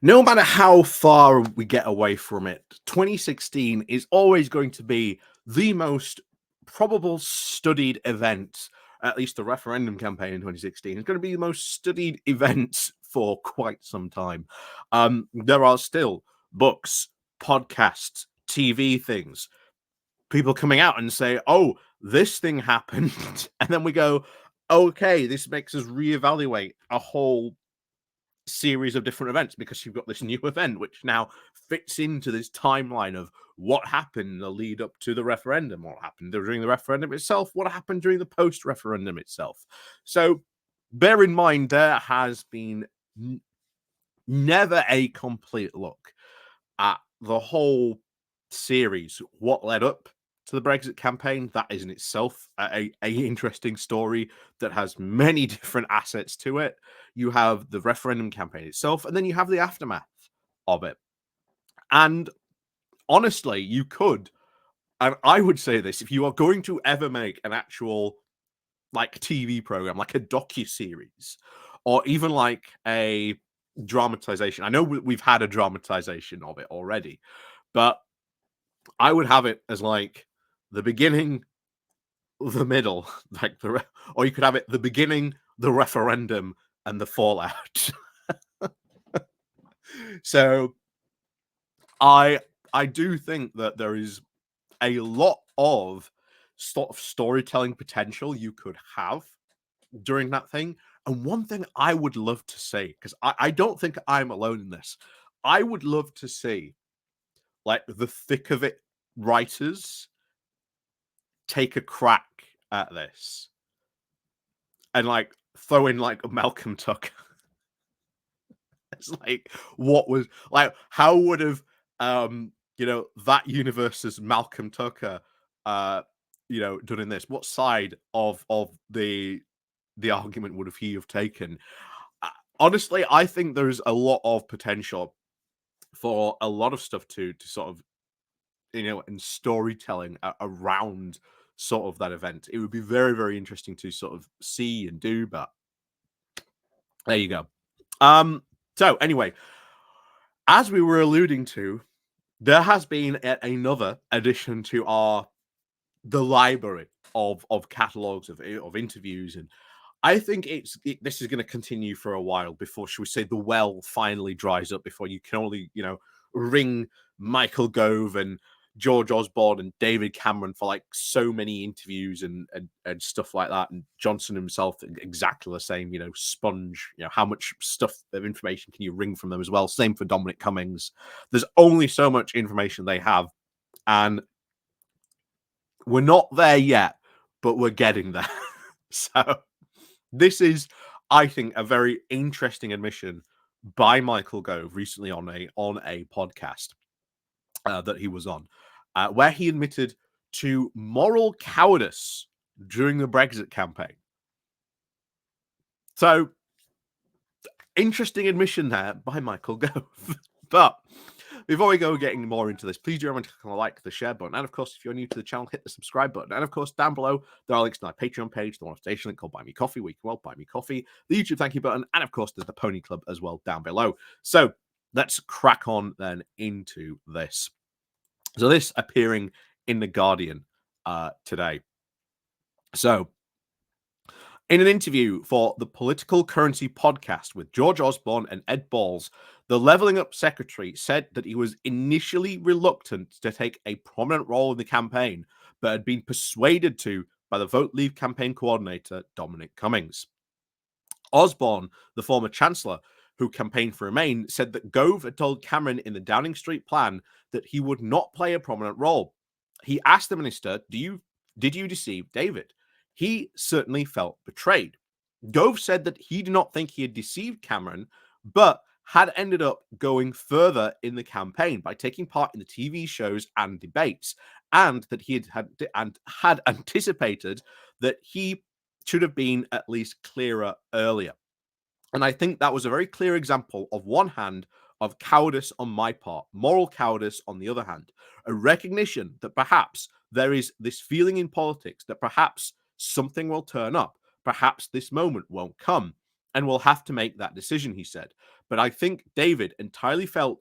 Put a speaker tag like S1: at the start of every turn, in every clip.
S1: No matter how far we get away from it, 2016 is always going to be the most probable studied event. At least the referendum campaign in 2016 is going to be the most studied event for quite some time. There are still books, podcasts, TV things, people coming out and say, "Oh, this thing happened," and then we go, "Okay, this makes us reevaluate a whole series of different events because you've got this new event which now fits into this timeline of what happened in the lead up to the referendum, what happened during the referendum itself, what happened during the post referendum itself." So bear in mind there has been never a complete look at the whole series, what led up to the Brexit campaign. That is in itself a interesting story that has many different assets to it. You have the referendum campaign itself, and then you have the aftermath of it. And honestly, you could, and I would say this, if you are going to ever make an actual like TV program, like a docu-series, or even like a dramatization. I know we've had a dramatization of it already, but I would have it as like the beginning, the middle, like or you could have it the beginning, the referendum, and the fallout. So I do think that there is a lot of sort of storytelling potential you could have during that thing. And one thing I would love to see, because I don't think I'm alone in this, I would love to see like the thick of it writers take a crack at this and like throw in like Malcolm Tucker. It's like what was like how would have that universe's Malcolm Tucker done in this? What side of the argument would he have taken? Honestly, I think there's a lot of potential for a lot of stuff to sort of and storytelling around sort of that event. It would be very, very interesting to sort of see and do, but there you go. So anyway, as we were alluding to, there has been another addition to the library of catalogs of interviews, and I think this is going to continue for a while before, should we say, the well finally dries up, before you can only ring Michael Gove and George Osborne and David Cameron for like so many interviews and stuff like that, and Johnson himself exactly the same. Sponge. How much stuff of information can you wring from them as well? Same for Dominic Cummings. There's only so much information they have, and we're not there yet, but we're getting there. So this is, I think, a very interesting admission by Michael Gove recently on a podcast that he was on, where he admitted to moral cowardice during the Brexit campaign. So, interesting admission there by Michael Gove. But before we go getting more into this, please do remember to like the share button. And of course, if you're new to the channel, hit the subscribe button. And of course, down below, there are links to my Patreon page, the monetization link called Buy Me Coffee, where you can buy me coffee, the YouTube thank you button, and of course, there's the Pony Club as well down below. So let's crack on then into this. So this appearing in The Guardian today. So in an interview for the Political Currency podcast with George Osborne and Ed Balls, the Levelling Up secretary said that he was initially reluctant to take a prominent role in the campaign, but had been persuaded to by the Vote Leave campaign coordinator, Dominic Cummings. Osborne, the former chancellor who campaigned for Remain, said that Gove had told Cameron in the Downing Street plan that he would not play a prominent role. He asked the minister, did you deceive David? He certainly felt betrayed. Gove said that he did not think he had deceived Cameron, but had ended up going further in the campaign by taking part in the TV shows and debates, and that he had anticipated that he should have been at least clearer earlier. And I think that was a very clear example of one hand of cowardice on my part, moral cowardice on the other hand, a recognition that perhaps there is this feeling in politics that perhaps something will turn up, perhaps this moment won't come, and we'll have to make that decision, he said. But I think David entirely felt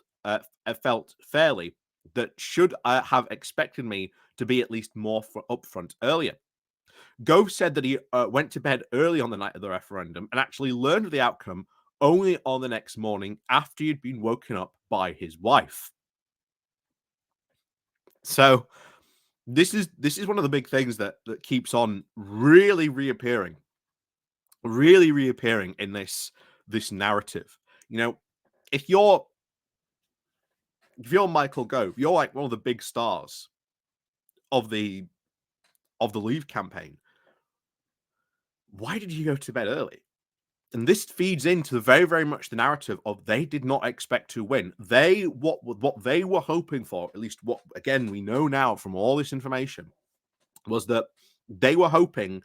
S1: fairly that should have expected me to be at least more upfront earlier. Gove said that he went to bed early on the night of the referendum and actually learned of the outcome only on the next morning after he'd been woken up by his wife. So this is one of the big things that keeps on really reappearing in this narrative. You know, if you're Michael Gove, you're like one of the big stars of the Leave campaign. Why did you go to bed early? And this feeds into very, very much the narrative of they did not expect to win. What they were hoping for, at least what again we know now from all this information, was that they were hoping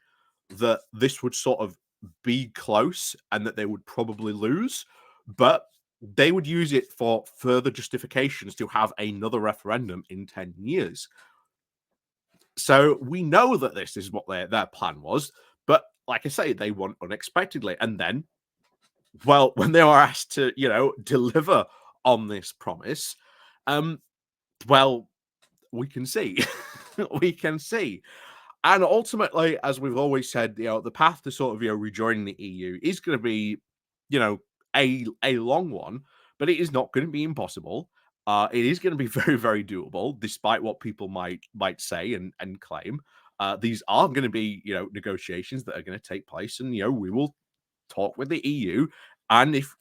S1: that this would sort of be close and that they would probably lose, but they would use it for further justifications to have another referendum in 10 years. So we know that this is what their plan was, but like I say, they won unexpectedly. And then, well, when they were asked to, deliver on this promise, um, well, we can see. We can see. And ultimately, as we've always said, the path to sort of rejoining the EU is going to be, you know, a long one, but it is not going to be impossible. It is going to be very, very doable, despite what people might say and claim. These are going to be, negotiations that are going to take place, and we will talk with the EU. And if,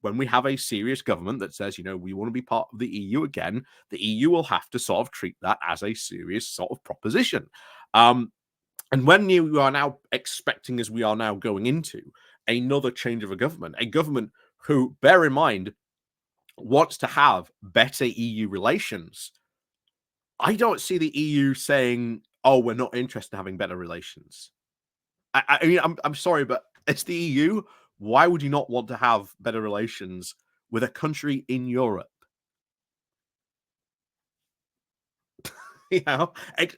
S1: when we have a serious government that says, we want to be part of the EU again, the EU will have to sort of treat that as a serious sort of proposition. And when you are now expecting, as we are now going into, another change of a government who, bear in mind, wants to have better EU relations, I don't see the EU saying, "Oh, we're not interested in having better relations." I mean, I'm sorry, but it's the EU. Why would you not want to have better relations with a country in Europe?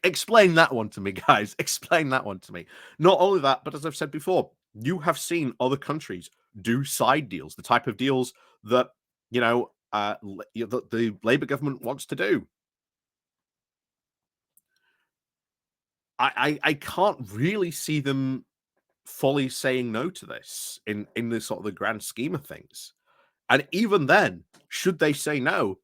S1: Explain that one to me, guys. Explain that one to me. Not only that, but as I've said before, you have seen other countries do side deals, the type of deals that the Labour government wants to do. I can't really see them fully saying no to this in the sort of the grand scheme of things. And even then, should they say no,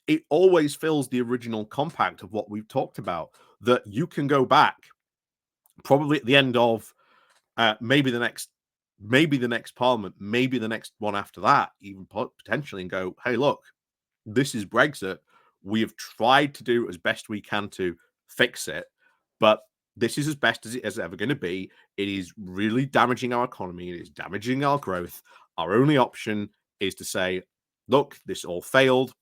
S1: it always fills the original compact of what we've talked about, that you can go back probably at the end of maybe the next parliament, maybe the next one after that, even potentially, and go, hey, look, this is Brexit. We have tried to do as best we can to fix it, but this is as best as it is ever going to be. It is really damaging our economy. It is damaging our growth. Our only option is to say, look, this all failed.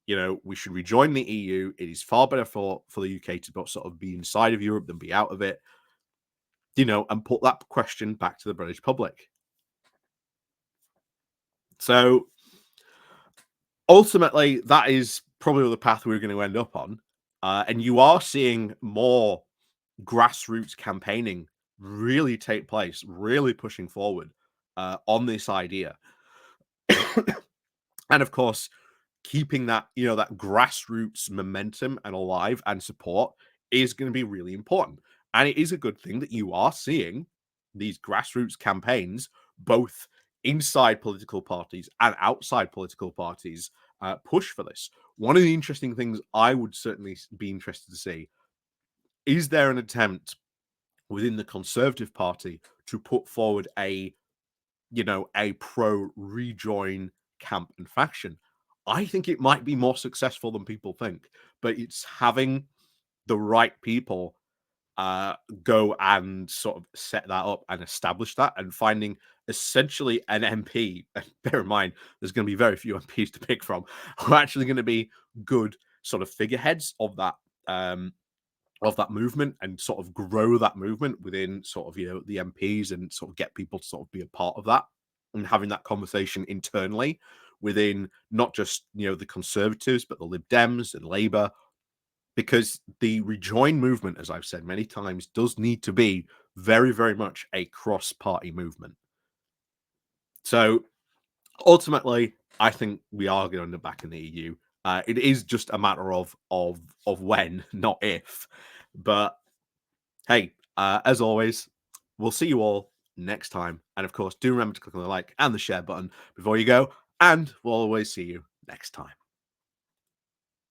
S1: We should rejoin the EU. It is far better for the UK to sort of be inside of Europe than be out of it, and put that question back to the British public. So ultimately, that is probably the path we're going to end up on. And you are seeing more grassroots campaigning really take place, really pushing forward on this idea. And of course, keeping that, that grassroots momentum and alive and support is going to be really important. And it is a good thing that you are seeing these grassroots campaigns, both inside political parties and outside political parties, push for this. One of the interesting things I would certainly be interested to see, is there an attempt within the Conservative Party to put forward a pro rejoin camp and faction? I think it might be more successful than people think, but it's having the right people go and sort of set that up and establish that, and finding essentially an MP. And bear in mind, there's going to be very few MPs to pick from, who are actually going to be good sort of figureheads of that movement, and sort of grow that movement within sort of the MPs, and sort of get people to sort of be a part of that, and having that conversation internally within not just the Conservatives, but the Lib Dems and Labour, because the rejoin movement, as I've said many times, does need to be very, very much a cross-party movement. So ultimately, I think we are going to end up back in the EU. It is just a matter of when, not if. But hey, as always, we'll see you all next time. And of course, do remember to click on the like and the share button before you go. And we'll always see you next time.